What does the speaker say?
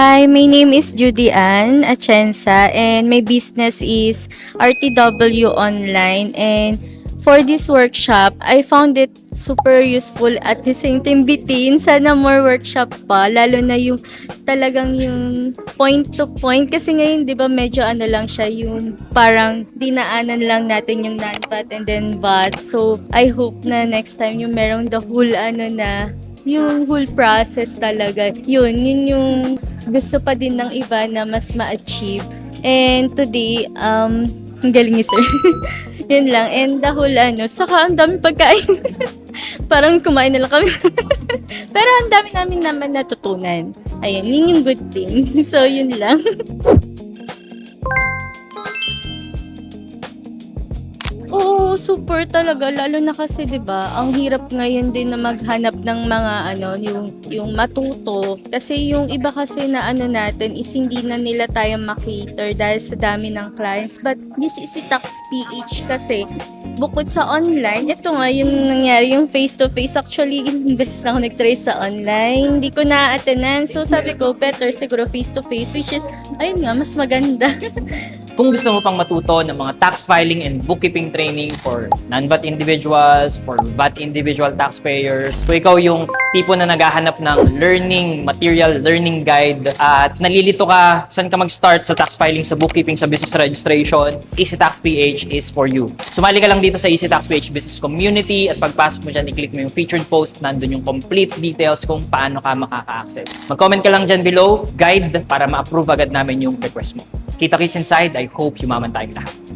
Hi, my name is Judy Ann Atienza and my business is RTW Online. And for this workshop, I found it super useful at the same time bitin. Sana more workshop pa, lalo na yung talagang yung point to point. Kasi ngayon, di ba, medyo ano lang siya, yung parang dinaanan lang natin yung non-VAT and then VAT. So, I hope na next time yung merong the whole ano na yung whole process talaga. Yun yung gusto pa din ng iba na mas ma-achieve. And today, ang galing ni sir. Yun lang. And the whole ano, saka ang dami pagkain. Parang kumain na lang kami. Pero ang dami namin naman natutunan. Ayun, yun yung good thing. So, yun lang. Oo, super talaga lalo na kasi 'di ba, ang hirap ngayon din na maghanap ng mga ano, yung matuto kasi yung iba kasi na ano natin is hindi na nila tayo ma-cater dahil sa dami ng clients. But this is si Tax PH kasi bukod sa online, ito nga yung nangyari yung face to face. Actually, imbes na ako nag-try sa online, hindi ko na-attenan. So sabi ko, better siguro face to face, which is ayun nga mas maganda. Kung gusto mo pang matuto ng mga tax filing and bookkeeping training for non-VAT individuals, for VAT individual taxpayers, kung ikaw yung tipo na naghahanap ng learning material, learning guide, at nalilito ka saan ka mag-start sa tax filing, sa bookkeeping, sa business registration, Easy Tax PH is for you. Sumali ka lang dito sa Easy Tax PH Business Community at pagpasok mo dyan, i-click mo yung featured post, nandun yung complete details kung paano ka makaka-access. Mag-comment ka lang dyan below, guide, para ma-approve agad namin yung request mo. Kita-kits inside, I hope yumaman tayo lahat.